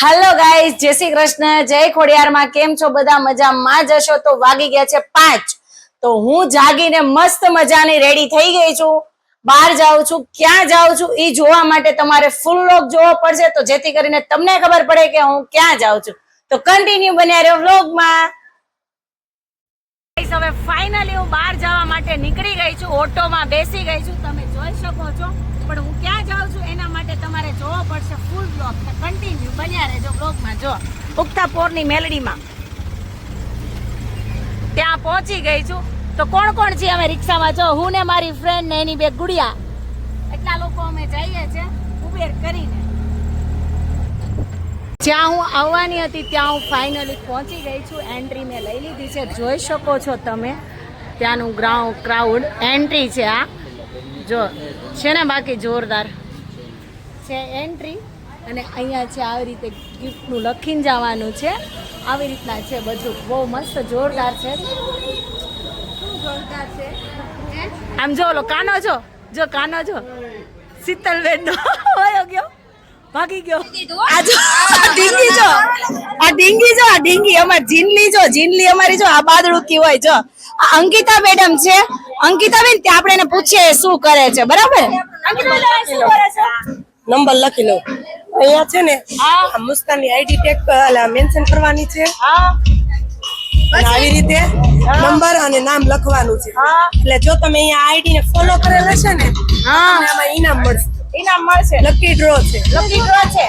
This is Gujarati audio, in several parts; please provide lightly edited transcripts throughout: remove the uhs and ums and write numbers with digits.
હેલો ગાઈસ, જય શ્રી કૃષ્ણ, જય ખોડિયારમાં. કેમ છો બધા? મજામાં જશો તો વાગી ગયા છે 5. તો હું જાગીને મસ્ત મજાની રેડી થઈ ગઈ છું. બહાર જાઉં છું. ક્યાં જાઉં છું એ જોવા માટે તમારે ફૂલ વ્લોગ જોવો પડશે, તો જેથી કરીને તમને ખબર પડે કે હું ક્યાં જાઉં છું. તો કન્ટિન્યુ બન્યા રહ્યો વ્લોગમાં. હવે ફાઇનલી હું બહાર જવા માટે નીકળી ગઈ છું. ઓટોમાં બેસી ગઈ છું, તમે જોઈ શકો છો. પણ હું ક્યાં જાઉં છું એના માટે તમારે જોવો પડશે ફૂલ બ્લોગ. કન્ટિન્યુ બન્યા રહેજો બ્લોગમાં. જો ઉગતાપોરની મેલડીમાં ત્યાં પહોંચી ગઈ છું. તો કોણ કોણ છે અમે રિક્ષામાં? જો હું ને મારી ફ્રેન્ડ ને એની બે ગુડિયા, એટલા લોકો અમે જઈએ છીએ ઉબેર કરીને. જ્યાં હું આવવાની હતી ત્યાં હું ફાઇનલી પહોંચી ગઈ છું. એન્ટ્રી મેં લઈ લીધી છે, જોઈ શકો છો તમે. ત્યાંનું ક્રાઉડ એન્ટ્રી છે. આ જો છે ને, બાકી જોરદાર છે એન્ટ્રી. અને અહીંયા છે આવી રીતે ગિફ્ટનું લખીને જવાનું છે. આવી રીતના છે બધું, બહુ મસ્ત જોરદાર છે. આમ જો ઓલો કાનો જો કાનો જો શીતલબેન નો હોયો ગયો, ભાગી ગયો. આ જો ડીંગી જો, આ ડીંગી અમારી જીનલી અમારી જો આ બાદડુકી હોય. જો આ અંકિતા મેડમ છે. અંકિતા બેન, ત્યાં આપણે એને પૂછીએ શું કરે છે. બરાબર, અંકિતા બેન શું કરે છે? નંબર લખી લો. અહીંયા છે ને આ મુસ્કાનની આઈડી ટેગ મેન્શન કરવાની છે. આવી રીતે નંબર અને નામ લખવાનું છે. એટલે જો તમે અહીંયા આઈડી ને ફોલો કરેલ હશે ને, આમાં ઇનામ મળશે. ઇનામ મળશે. લકી ડ્રો છે. લકી ડ્રો છે.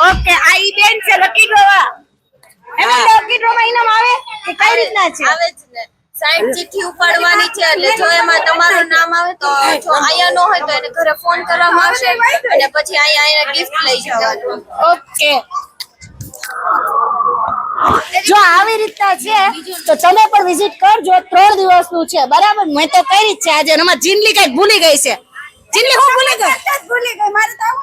ઓકે, આ ઈ બેન છે લકી ડ્રો વાળા. એમાં લકી ડ્રો માં ઇનામ આવે કે કઈ રીતના છે? આવે જ ને. 60 ચિઠ્ઠી ઉપાડવાની છે. એટલે જો એમાં તમારું નામ આવે તો જો આયા નો હોય તો એને ઘરે ફોન કરવામાં આવશે અને પછી આયા ગિફ્ટ લઈ જવાનું. ઓકે, જો આવી રીતના છે તો તમે પણ વિઝિટ કરજો. 3 દિવસનું છે. બરાબર, મેં તો કરી જ છે આજે. એમાં જીનલી કઈક ભૂલી ગઈ છે. જીનલી હું ભૂલી ગઈ? મારે તો આવું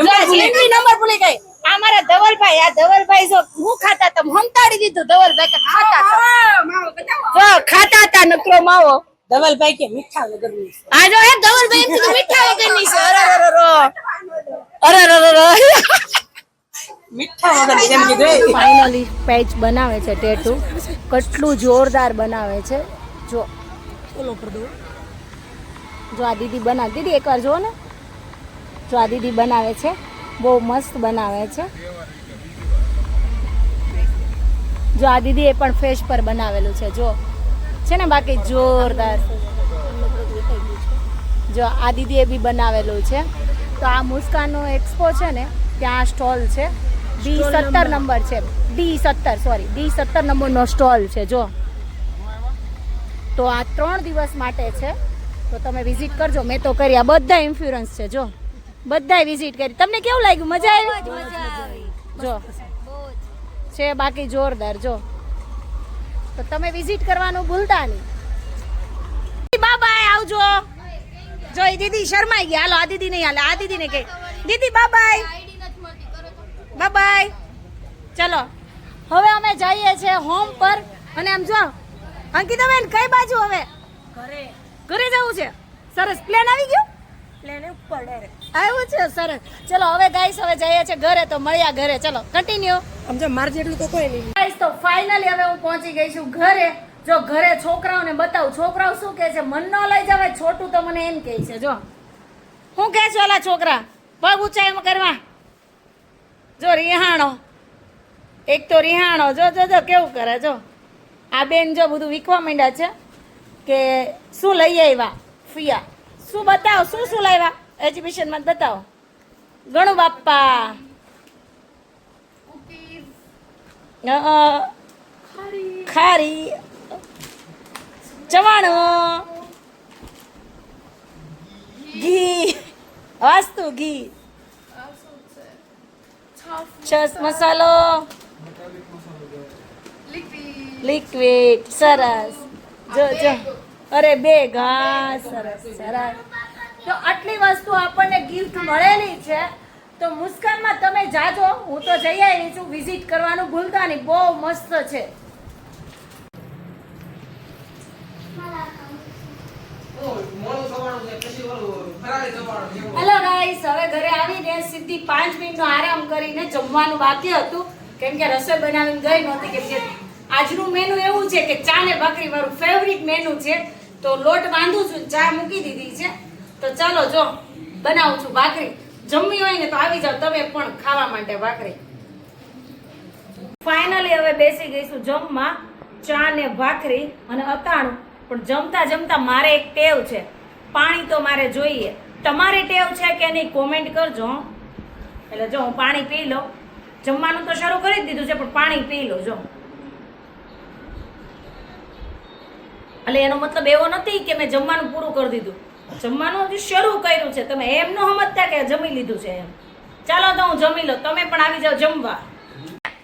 નથી. જીનલી નંબર ભૂલી ગઈ. આ મારા ધવલભાઈ, આ ધવલભાઈ જો હું ખાતા હતા, હંતાડી દીધું. ધવલભાઈ કે ખાતા હતા નકરો માવો. ધવલભાઈ કે મીઠા વગરની છે. આ જો એ ધવલભાઈ એમ કીધું મીઠા વગરની છે. અરે મીઠા વગરની જેમ કીધું. ફાઇનલી પેચ બનાવે છે ટેટુ. કેટલું જોરદાર બનાવે છે. જો ફોલો કરી દો. જો આ દીદી બનાવે. દીદી એકવાર જો ને, જો આ દીદી બનાવે છે, બહુ મસ્ત બનાવે છે. જો આ દીદી એ પણ ફેસ પર બનાવેલું છે. જો છે ને, બાકી જોરદાર. જો આ દીદી એ બી બનાવેલું છે. તો આ મુસ્કાનનો એક્સપો છે ને, ત્યાં સ્ટોલ છે. D17 નંબર છે. D17 નંબરનો સ્ટોલ છે. જો તો આ 3 દિવસ માટે છે. તો તમે વિઝિટ કરજો. મેં તો કરી. આ બધા ઇન્ફ્લુઅન્સ છે. જો બધાય વિઝિટ કરી. તમને કેવું લાગ્યું? મજા આવી? જો છે બાકી જોરદાર. જો તો તમે વિઝિટ કરવાનું ભૂલતા નહીં. બાય બાય, આવજો. જો એ દીદી શરમાઈ ગયા. હાલો, આ દીદી નહીં હાલે. આ દીદી ને કહી, દીદી બાય બાય, બાય બાય. ચલો હવે અમે જઈએ છીએ હોમ પર. અને આમ જો અંકિતા બેન, કઈ બાજુ હવે? ઘરે જવું છે. સરસ, પ્લેન આવી ગયો. પ્લેન ઉપર ડાયરેક્ટ આવ્યું છે. સરસ. ચલો હવે ગાઈસ, હવે જઈએ છીએ ઘરે. તો મળ્યા ઘરે. ચલો કન્ટિન્યુ. સમજો માર જેટલું તો કોઈ નહીં. ગાઈસ, તો ફાઇનલી હવે હું પહોંચી ગઈ છું ઘરે. જો ઘરે છોકરાઓને બતાવું. છોકરાઓ શું કહે છે? મન ન લઈ જવાય. છોટું તો મને એમ કહે છે. જો હું કહે છે ઓલા છોકરા? પગ ઊંચા એમ કરવા. જો રિહાણો, એક તો રિહાણો. જો જો જો કેવું કરે. જો આ બેન જો બધું વીખવા માંડ્યા છે કે શું લઈ આવ્યા ફિયા. શું બતાવો, શું લાવ્યા એક્ઝિબિશનમાં? બતાવો. ગણુ બાપ્પા, ખારી, ચવાણું, ઘી, વાસ્તુ ઘી, છસ મસાલો, લિક્વિડ. સરસ. જો જો, અરે બેગ. હા, સરસ સરસ. તો આટલી વસ્તુ આપણને ગિફ્ટ મળેલી છે. તો મુસ્કાનમાં તમે જાજો. હું તો જઈ આવી છું. વિઝિટ કરવાનું ભૂલતા નહીં. બહુ મસ્ત છે. મોડું હેલો ગાઈસ, હવે ઘરે આવીને સીધી 5 મિનિટનો આરામ કરીને જમવાનું બાકી હતું, કેમ કે રસોઈ બનાવીને ગઈ નહોતી. કેમ કે આજનું મેનુ એવું છે કે ચા ને ભાખરી મારું ફેવરિટ મેનુ છે. તો લોટ બાંધું છું, ચા મૂકી દીધી છે. તો ચાલો જો બનાવું છું ભાખરી. જમવી હોય ને તો આવી જાવ તમે પણ ખાવા માટે ભાખરી. ફાઇનલી હવે બેસી ગઈશું જમવા, ચા ને ભાખરી અને અથાણું. પણ જમતા જમતા મારે એક ટેવ છે, પાણી તો મારે જોઈએ. તમારે ટેવ છે કે નહીં કોમેન્ટ કરજો. એટલે જો હું પાણી પી લો. જમવાનું તો શરૂ કરી જ દીધું છે, પણ પાણી પી લો. જો એટલે એનો મતલબ એવો નથી કે મેં જમવાનું પૂરું કરી દીધું. જમવાનું હજી શરૂ કર્યું છે. તમે એમ ન સમજતા કે જમી લીધું છે એમ. ચાલો તો હું જમી લો, તમે પણ આવી જાઓ જમવા.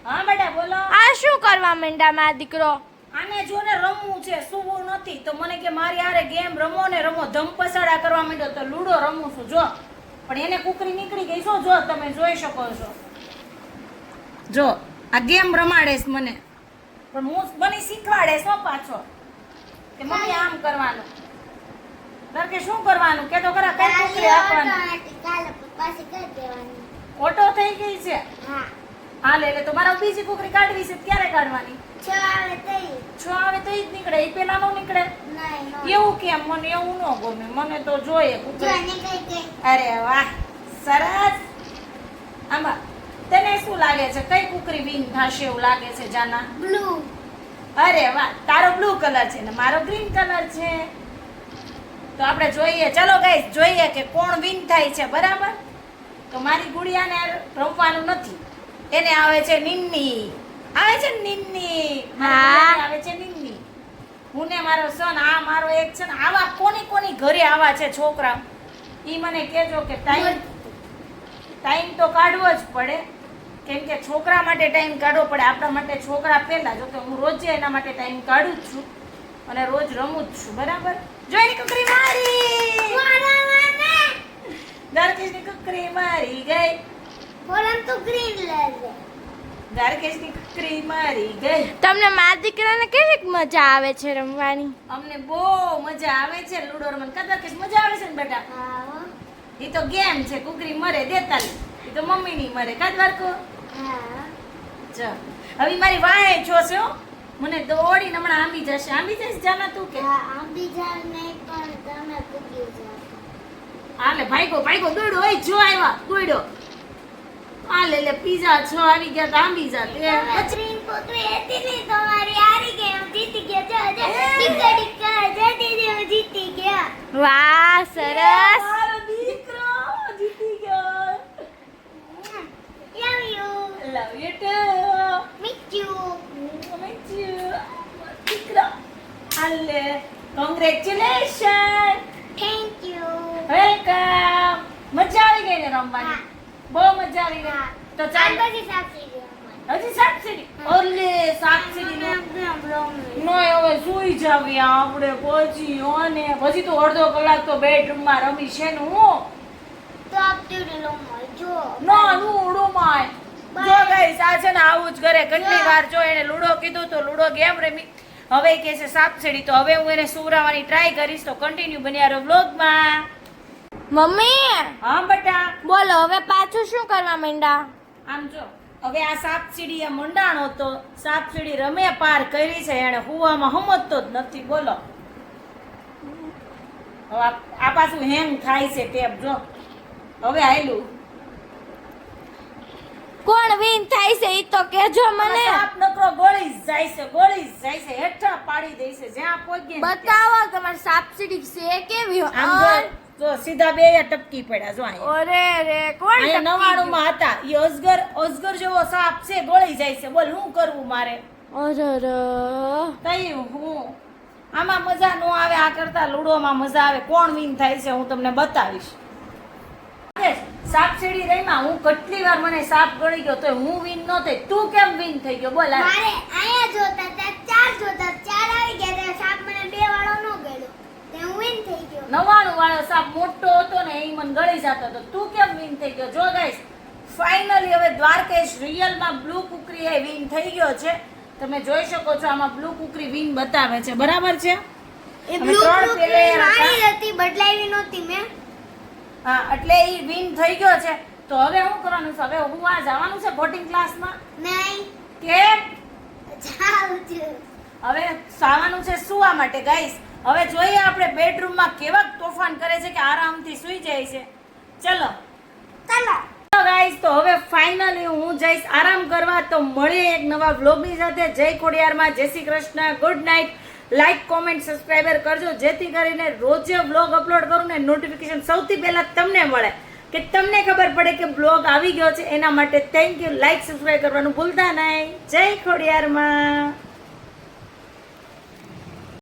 હા બેટા બોલો. આ શું કરવા માંડ્યા મારા દીકરો? આને જોને રમવું છે, સૂવું નથી. તો મને કે મારી હારે ગેમ રમો ને રમો. ધમપસડા કરવા માંડ્યો તો લૂડો રમું છું જો. પણ એને કુકરી નીકળી ગઈ છો, જો તમે જોઈ શકો છો. જો આ ગેમ રમાડેશ મને, પણ હું મને શીખવાડેશ હો પાછો કે મમ્મી આમ કરવાનું. કે શું કરવાનું કે તો ખરા. કઈ કુકરી આપવાની? ઓટો થઈ ગઈ છે. હા લે લે. તો મારા બીજી કુકરી કાઢવી છે, ક્યારે કાઢવાની? 6 આવે તો ઈ જ નીકળે, ઈ પેલા નો નીકળે. એવું કેમ? મને એવું ન ગમે, મને તો જોઈએ કુકરી. અરે વાહ સરસ. આમાં તને શું લાગે છે, કઈ કુકરી વિન થશે એવું લાગે છે જાના? બ્લુ. અરે વાહ, તારો બ્લુ કલર છે ને મારો ગ્રીન કલર છે. તો આપણે જોઈએ, ચલો ગાઈસ જોઈએ કે કોણ વિન થાય છે. બરાબર. તો મારી ગુડિયાને રમવાનું નથી, એને આવે છે નિન્ની. આવે છે નિન્ની. હા આવે છે નિન્ની. હું ને મારો સન, આ મારો એક છે ને. આવા કોની કોની ઘરે આવા છે છોકરા, ઈ મને કહેજો કે ટાઈમ તો કાઢવો જ પડે. કેમ કે છોકરા માટે ટાઈમ કાઢવો પડે, આપણા માટે છોકરા પહેલા. જો કે હું રોજ એના માટે ટાઈમ કાઢું જ છું અને રોજ રમું જ છું. બરાબર. જો એની કુકરી મારી, દ્વારકેશની કુકરી મારી ગઈ. દ્વારકેશની કુકરી મારી ગઈ. તમને મારા દીકરાને કેવી મજા આવે છે રમવાની? અમને બહુ મજા આવે છે લૂડો રમવાની. દ્વારકેશ મજા આવે છે ને બેટા? ઈ તો ગેમ છે, કુકરી મરે દેતાલી. ઈ તો મમ્મી ની મરે. કા દ્વારકો? ચલ હવે મારી વાહે છો છે હો. મને દોડીને હમણાં આંબી જશે. આંબી જશે જાના તું કે? હાલે ભાઈગો ભાઈગો દોડો. ઓય જો આવ્યા દોડ્યો. આ લે લે પીઝા છો આવી ગયા. તો આંબી જા તે વાહ સરસ. મારો દીકરો જીતી ગયો. Love you too. દીકરો હાલે કોંગ્રેચ્યુલેશન. વેલકમ. મજા આવી ગઈ ને રમવાની? બહુ મજા આવી ગઈ. તો ચાલ હજી સાપસીડી. ઓલે સાપસીડી નો હવે સુઈ જાવી આપણે પછી. અને પછી તો અડધો કલાક તો બેડરૂમમાં રમી છે ને હું. ના લૂડો માય. જો ગાઈસ આ છે ને આવું જ કરે ઘણી વાર. જો એને લૂડો કીધું તો લૂડો ગેમ રમી. હવે કે છે સાપસીડી. તો હવે હું એને સુવરાવવાની ટ્રાય કરીશ. તો કન્ટિન્યુ બન્યા રહો વ્લોગમાં. મમ્મી હા બેટા બોલો, હવે પાછું શું કરવા માંડ્યા? આમ જો હવે આ સાપસીડી એ મંડાણો તો સાપસીડી રમે પાર કરી છે એને. હુવામાં સમજતો જ નથી. બોલો હવે આ પાછું હેંગ થાય છે ટેપ. જો હવે આયલું. કોણ વિન થાય છે ઈ તો કહેજો મને. સાપ નકરો ગળી જ જાય છે, ગળી જ જાય છે. હેઠા પાડી દે છે જ્યાં પહોંચે. બતાવો તમારી સાપસીડી છે કેવી? આમ જો સીધા બે ટપકી પડ્યા. જો અહીંયા ઓરે રે કોણ? અહીંયા 99 માં હતા. ઈ અજગર જેવો સાપ છે, ગળી જાય છે. બોલ હું કરવું મારે? કઈ હું આમાં મજા નો આવે. આ કરતા લૂડોમાં મજા આવે. કોણ વિન થાય છે હું તમને બતાવીશ. સાપસીડી રહીમાં હું કેટલી વાર મને સાપ ગળી ગયો તો હું વિન ન થઈ. તું કેમ વિન થઈ ગયો? બોલ. મારે અહીંયા જોતા હતા 4 જોતા 4 આવી ગયા તો સાપ મને 2 વાળો નો ગળ્યો તે હું વિન થઈ ગયો. 99 વાળો સાપ મોટો હતો ને એ મને ગળી જતો હતો. તું કેમ વિન થઈ ગયો? જો ગાઈસ ફાઇનલી હવે દ્વારકેશ રિયલમાં બ્લુ કુકરી એ વિન થઈ ગયો છે. તમે જોઈ શકો છો આમાં બ્લુ કુકરી વિન બતાવે છે. બરાબર છે. એ અમે બ્લુ ત્રણ player હતા. મારી હતી બદલાવી નહોતી મેં. હા એટલે એ વિન થઈ ગયો છે. તો હવે શું કરવાનું છે? હવે હું આ જવાનું છે બોટિંગ ક્લાસમાં નહીં કે જાઉં છું. હવે સાવાનું છે સુવા માટે ગાઈસ. હવે જોઈએ આપણે બેડરૂમમાં કેવા તોફાન કરે છે કે આરામથી સૂઈ જાય છે. ચલો ચાલો ગાઈસ, તો હવે ફાઇનલી હું જઈશ આરામ કરવા. તો મળીએ એક નવા વ્લોગની સાથે. જય ખોડિયારમાં, જય Shri Krishna, good night. Like, comment, subscriber કરજો જેથી કરીને રોજે વ્લોગ અપલોડ કરું ને નોટિફિકેશન સૌથી પહેલા તમને મળે, કે તમને ખબર પડે કે બ્લોગ આવી ગયો છે. એના માટે થેન્ક યુ. લાઈક, સબસ્ક્રાઈબ કરવાનું ભૂલતા નહીં. જય ખોડિયારમાં.